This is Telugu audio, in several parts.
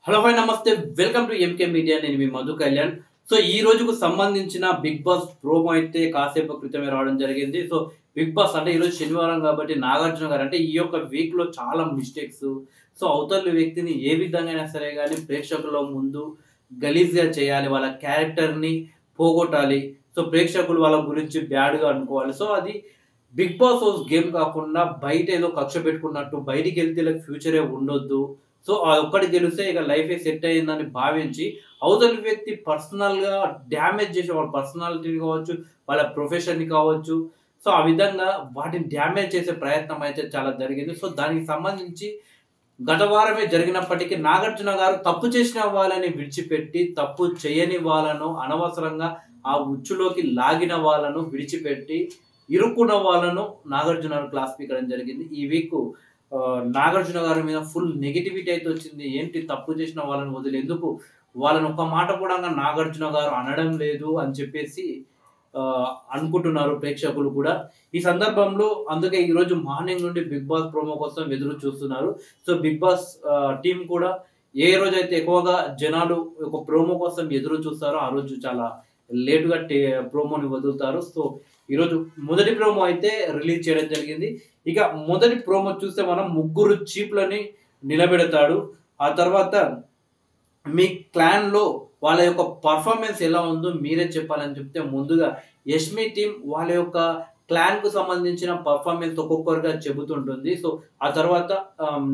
హలో హాయ్ నమస్తే వెల్కమ్ టు ఎంకే మీడియా. నేను మీ మధు కళ్యాణ్. సో ఈ రోజుకు సంబంధించిన బిగ్ బాస్ ప్రోమో అయితే కాసేపు క్రితమే రావడం జరిగింది. సో బిగ్ బాస్ అంటే ఈరోజు శనివారం కాబట్టి నాగార్జున గారు అంటే ఈ యొక్క వీక్ లో చాలా మిస్టేక్స్, సో అవతల వ్యక్తిని ఏ విధంగా అయినా సరే కానీ ప్రేక్షకుల ముందు గలీజ్గా చేయాలి, వాళ్ళ క్యారెక్టర్ ని పోగొట్టాలి, సో ప్రేక్షకులు వాళ్ళ గురించి బ్యాడ్ గా అనుకోవాలి. సో అది బిగ్ బాస్ హౌస్ గేమ్ కాకుండా బయట ఏదో కక్ష పెట్టుకున్నట్టు బయటికి వెళ్తే ఇలా ఫ్యూచరే ఉండొద్దు, సో ఆ ఒక్కటి గెలిస్తే ఇక లైఫే సెట్ అయ్యిందని భావించి అవతలి వ్యక్తి పర్సనల్ గా డ్యామేజ్ చేసే వాళ్ళ పర్సనాలిటీని కావచ్చు, వాళ్ళ ప్రొఫెషన్ ని కావచ్చు, సో ఆ విధంగా వాటిని డ్యామేజ్ చేసే ప్రయత్నం అయితే చాలా జరిగింది. సో దానికి సంబంధించి గత వారమే జరిగినప్పటికీ నాగార్జున గారు తప్పు చేసిన వాళ్ళని విడిచిపెట్టి తప్పు చేయని వాళ్ళను అనవసరంగా ఆ ఉచ్చులోకి లాగిన వాళ్ళను విడిచిపెట్టి ఇరుక్కున్న వాళ్ళను నాగార్జున గారు క్లాస్ పీకడం జరిగింది. ఈ వీక్ నాగార్జున గారి మీద ఫుల్ నెగిటివిటీ అయితే వచ్చింది. ఏంటి తప్పు చేసిన వాళ్ళని వదిలి ఎందుకు వాళ్ళని ఒక్క మాట కూడా నాగార్జున గారు అనడం లేదు అని చెప్పేసి అనుకుంటున్నారు ప్రేక్షకులు కూడా. ఈ సందర్భంలో అందుకే ఈరోజు మార్నింగ్ నుండి బిగ్ బాస్ ప్రోమో కోసం ఎదురు చూస్తున్నారు. సో బిగ్ బాస్ టీం కూడా ఏ రోజైతే ఎక్కువగా జనాలు ఒక ప్రోమో కోసం ఎదురు చూస్తారో ఆ రోజు చాలా లేటుగా ప్రోమోని వదులుతారు. సో ఈరోజు మొదటి ప్రోమో అయితే రిలీజ్ చేయడం జరిగింది. ఇక మొదటి ప్రోమో చూస్తే మనం ముగ్గురు చీఫ్లని నిలబెడతాడు. ఆ తర్వాత మీ క్లాన్ లో వాళ్ళ యొక్క పర్ఫార్మెన్స్ ఎలా ఉందో మీరే చెప్పాలని చెప్తే ముందుగా యష్మి టీం వాళ్ళ యొక్క క్లాన్ కు సంబంధించిన పర్ఫార్మెన్స్ ఒక్కొక్కరుగా చెబుతుంటుంది. సో ఆ తర్వాత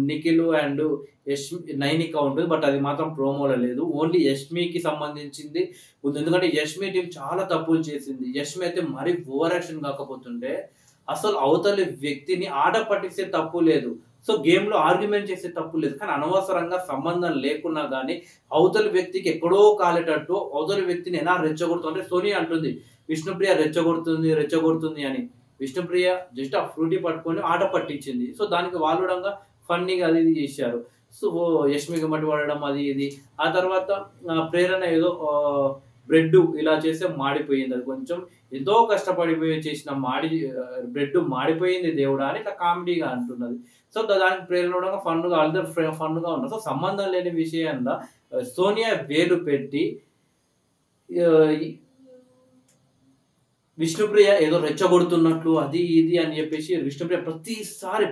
నిఖిల్ అండ్ యష్మి నైనిక ఉంటుంది, బట్ అది మాత్రం ప్రోమోలో లేదు, ఓన్లీ యష్మికి సంబంధించింది ఉంది. ఎందుకంటే యష్మి టీం చాలా తప్పులు చేసింది. యష్మి అయితే మరీ ఓవర్ యాక్షన్ కాకపోతుంటే అసలు అవతలి వ్యక్తిని ఆట పట్టిస్తే తప్పు లేదు, సో గేమ్ లో ఆర్గ్యుమెంట్ చేసే తప్పు లేదు, కానీ అనవసరంగా సంబంధం లేకున్నా కానీ అవతలి వ్యక్తికి ఎక్కడో కాలేటట్టు అవతలి వ్యక్తిని ఎలా రెచ్చగొడుతుంది అంటే సోనియా అంటుంది విష్ణుప్రియ రెచ్చగొడుతుంది అని. విష్ణుప్రియ జస్ట్ ఆ ఫ్రూటీ పట్టుకొని ఆట పట్టించింది. సో దానికి వాళ్ళు ఫన్నీగా అది ఇది చేశారు. సో యష్మికి మట్టి పడడం అది ఇది. ఆ తర్వాత ప్రేరణ ఏదో బ్రెడ్ ఇలా చేస్తే మాడిపోయింది, అది కొంచెం ఎంతో కష్టపడిపోయి చేసిన బ్రెడ్ మాడిపోయింది దేవుడా అని ఇట్లా కామెడీగా అంటున్నది. సో దానికి ప్రేరణ ఫన్గా అందరు ఫన్గా ఉన్నారు. సో సంబంధం లేని విషయంలో సోనియా వేలు పెట్టి విష్ణుప్రియ ఏదో రెచ్చగొడుతున్నట్లు అది ఇది అని చెప్పేసి విష్ణుప్రియ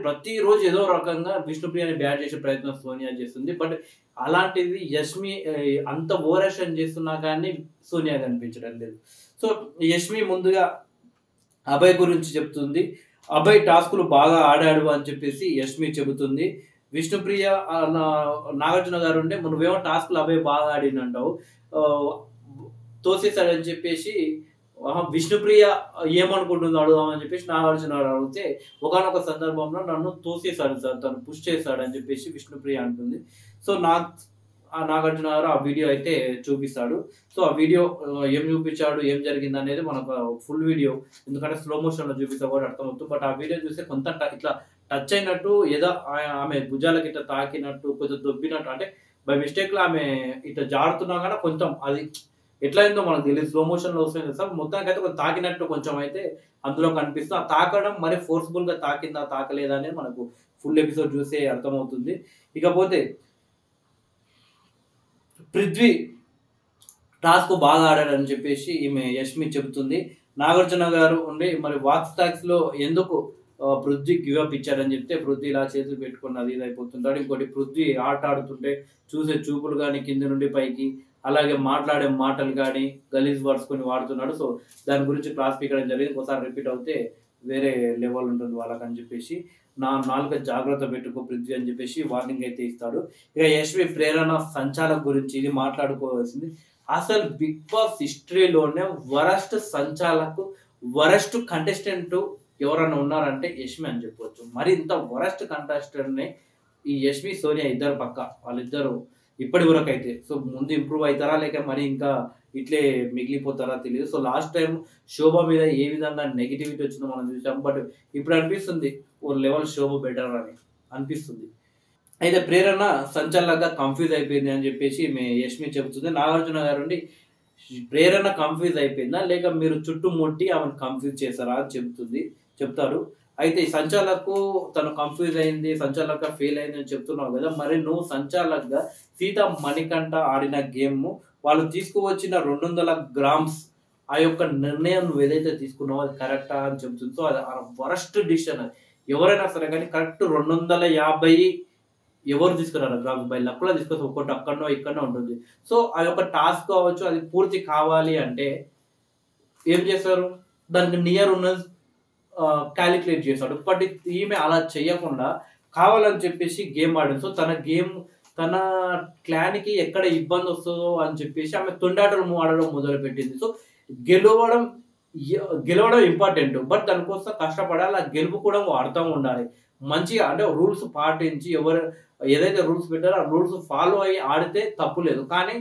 ప్రతిరోజు ఏదో రకంగా విష్ణుప్రియని బ్యాట్ చేసే ప్రయత్నం సోనియా చేస్తుంది. బట్ అలాంటిది యష్మి అంత ఓవరాక్షన్ చేస్తున్నా కానీ సోనియా కనిపించడం లేదు. సో యష్మి ముందుగా అభయ్ గురించి చెప్తుంది. అభయ్ టాస్కులు బాగా ఆడాడు అని చెప్పేసి యష్మి చెబుతుంది. విష్ణుప్రియ నాగార్జున గారు ఉంటే నువ్వేమో టాస్కులు అభయ్ బాగా ఆడినంటావు, తోసేసాడని చెప్పేసి విష్ణుప్రియ ఏమనుకుంటుందో అడుగుదామని చెప్పేసి నాగార్జున గారు అడిగితే ఒకనొక సందర్భంలో నన్ను తోసేసాడు సార్, తను పుష్ చేశాడు అని చెప్పేసి విష్ణుప్రియ అంటుంది. సో నాగార్జున గారు ఆ వీడియో అయితే చూపిస్తాడు. సో ఆ వీడియో ఏం చూపించాడు, ఏం జరిగింది అనేది మనకు ఫుల్ వీడియో ఎందుకంటే స్లో మోషన్ లో చూపిస్తా కూడా అర్థమవుతుంది. బట్ ఆ వీడియో చూస్తే కొంత ఇట్లా టచ్ అయినట్టు ఏదో ఆమె భుజాలకి ఇట్లా తాకినట్టు కొంచెం దొబ్బినట్టు, అంటే బై మిస్టేక్ లో ఆమె ఇట్లా జారుతున్నా కానీ కొంచెం అది ఎట్లయిందో మనకు తెలియదు, స్లో మోషన్ లో వస్తుంది సార్. మొత్తానికి అయితే కొంచెం తాకినట్టు కొంచెం అయితే అందులో కనిపిస్తుంది. ఆ తాకడం మరి ఫోర్స్ఫుల్ గా తాకిందా తాకలేదా అనేది మనకు ఫుల్ ఎపిసోడ్ చూస్తే అర్థమవుతుంది. ఇకపోతే పృథ్వీ టాస్క్ బాగా ఆడాడని చెప్పేసి ఈమె యష్మి చెబుతుంది. నాగార్జున గారు ఉండి మరి వాక్స్ టాక్స్ లో ఎందుకు పృథ్వీ గివప్ ఇచ్చారని చెప్తే పృథ్వీ ఇలా చేతులు పెట్టుకుని అది ఇది అయిపోతుంటాడు. ఇంకోటి పృథ్వీ ఆట ఆడుతుంటే చూసే చూపులు కానీ కింద నుండి పైకి, అలాగే మాట్లాడే మాటలు కానీ గలీజ్ వర్డ్స్ కొన్ని వాడుతున్నాడు. సో దాని గురించి క్లాస్ పీకడం జరిగింది. ఒకసారి రిపీట్ అవుతే వేరే లెవెల్ ఉంటుంది వాళ్ళకని చెప్పేసి నాలుగు జాగ్రత్త పెట్టుకో పృథ్వీ అని చెప్పేసి వార్నింగ్ అయితే ఇస్తాడు. ఇక యశ్వి ప్రేరణ సంచాలక్ గురించి ఇది మాట్లాడుకోవాల్సింది. అసలు బిగ్ బాస్ హిస్టరీలోనే వరస్ట్ సంచాలకు వరస్ట్ కంటెస్టెంట్ ఎవరన్నా ఉన్నారంటే యష్మి అని చెప్పవచ్చు. మరి ఇంత వరస్ట్ కంటెస్టెంట్ ని ఈ యష్మి సోనియా ఇద్దరు పక్క వాళ్ళిద్దరు ఇప్పటి వరకు అయితే సో ముందు ఇంప్రూవ్ అవుతారా లేక మరి ఇంకా ఇట్లే మిగిలిపోతారా తెలియదు. సో లాస్ట్ టైం శోభ మీద ఏ విధంగా నెగిటివిటీ వచ్చిందో మనం చూసాం. బట్ ఇప్పుడు అనిపిస్తుంది ఓ లెవెల్ శోభ బెటర్ అని అనిపిస్తుంది. అయితే ప్రేరణ సంచలనంగా కన్ఫ్యూజ్ అయిపోయింది అని చెప్పేసి యష్మి చెబుతుంది. నాగార్జున గారు ప్రేరణ కన్ఫ్యూజ్ అయిపోయిందా లేక మీరు చుట్టుముట్టి ఆమెను కన్ఫ్యూజ్ చేశారా అని చెప్తారు. అయితే ఈ సంచాలక్ తను కన్‌ఫ్యూజ్ అయింది. సంచాలక ఫెయిల్ అయింది అని చెప్తున్నావు గదా! మరి నువ్వు సంచాలక్‌గా సీత మణికంఠ ఆడిన గేమ్ వాళ్ళు తీసుకువచ్చిన 200 గ్రామ్స్ ఆ యొక్క నిర్ణయం నువ్వేదైతే తీసుకున్నావో అది కరెక్టా అని చెప్తుంది. సో, అది వరస్ట్ డిసిషన్ అది. ఎవరైనా సరే గానీ కరెక్ట్ 250 ఎవరు తీసుకురారు గ్రామ్స్ బై లక్‌లో తీసుకొస్తే ఒక్కోటి అక్కడనో, ఇక్కడనో ఉంటుంది. సో, ఆ యొక్క టాస్క్ కావచ్చు అది పూర్తి కావాలి అంటే ఏం చేస్తారు? దానికి నియర్ ఉన్న కాలిక్యులేట్ చేశాడు. బట్ ఈమె అలా చేయకుండా కావాలని చెప్పేసి గేమ్ ఆడింది. సో, తన క్లాన్‌కి ఎక్కడ ఇబ్బందొస్తదో అని చెప్పేసి ఆమె తొండాటలు ఆడడం మొదలుపెట్టింది. సో, గెలవడం గెలవడం ఇంపార్టెంట్. బట్ దానికోసం కష్టపడాలి. ఆ గెలుపు కూడా అర్థం ఉండాలి. మంచిగా అంటే రూల్స్ పాటించి ఏదైతే రూల్స్ పెట్టారో ఆ రూల్స్ ఫాలో అయ్యి ఆడితే తప్పు లేదు. కానీ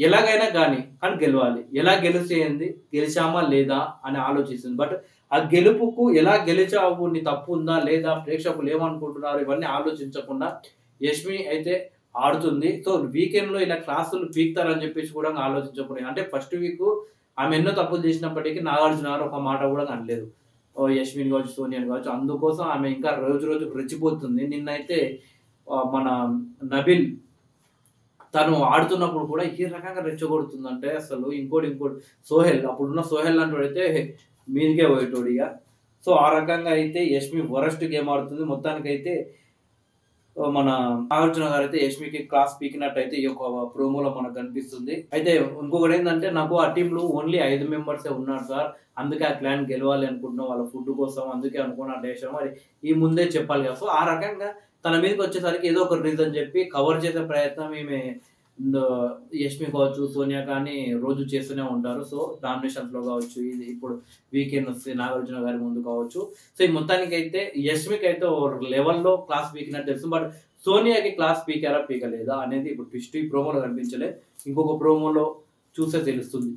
ఎలాగైనా కానీ గెలవాలి. ఎలా గెలిస్తే ఏంది? గెలిచామా లేదా అని ఆలోచిస్తుంది. బట్ ఆ గెలుపుకు ఎలా గెలిచావు? నీ తప్పు ఉందా? లేదా? ప్రేక్షకులు ఏమనుకుంటున్నారు? ఇవన్నీ ఆలోచించకుండా యష్మి అయితే ఆడుతుంది. సో, వీకెండ్‌లో ఇలా క్లాసులు పీకుతారని చెప్పేసి కూడా ఆలోచించకుండా అంటే ఫస్ట్ వీక్ ఆమె ఎన్నో తప్పులు చేసినప్పటికీ నాగార్జున గారు ఒక మాట కూడా అనలేదు. యష్మిని కావచ్చు, సోనియాని కావచ్చు. అందుకోసం ఆమె ఇంకా రోజు రోజుకు రెచ్చిపోతుంది. నిన్నైతే మన నబిల్ తను ఆడుతున్నప్పుడు కూడా ఏ రకంగా రెచ్చగొడుతుందంటే అసలు ఇంకోటి సోహెల్ అప్పుడున్న సోహెల్ లాంటోడైతే మీదికే పోయేటోడు ఇగ. సో, ఆ రకంగా అయితే యష్మి వరస్ట్ గేమ్ ఆడుతుంది. మొత్తానికైతే మన నాగార్జున గారైతే యష్మికి క్లాస్ పీకినట్టయితే ఈ యొక్క ప్రోమోలో మనకు కనిపిస్తుంది. అయితే ఇంకొకటేందంటే నాకు ఆ టీమ్‌లో ఓన్లీ 5 మెంబర్సే ఉన్నారు సార్. అందుకే ఆ క్లాన్ గెలవాలి అనుకుంటున్నాం. వాళ్ళ ఫుడ్ కోసం అందుకే అనుకుని అట్లా చేశాం. మరి ఈ ముందే చెప్పాలి కదా! సో, ఆ రకంగా తన మీదకొచ్చేసరికి ఏదో ఒక రీజన్ చెప్పి కవర్ చేసే ప్రయత్నం ఈమె యష్మి కావచ్చు, సోనియా కానీ రోజు చేస్తూనే ఉంటారు. సో, నామినేషన్స్‌లో కావచ్చు, ఇది ఇప్పుడు వీకెండ్ వస్తే నాగార్జున గారి ముందు కావచ్చు. సో, ఈ మొత్తానికైతే యష్మికైతే ఓ లెవెల్‌లో క్లాస్ పీకినట్టు తెలుసు. బట్ సోనియాకి క్లాస్ పీకారా? పీకలేదా? అనేది ఇప్పుడు ట్విస్ట్ ఈ ప్రోమోలో కనిపించలే. ఇంకొక ప్రోమోలో చూస్తే తెలుస్తుంది.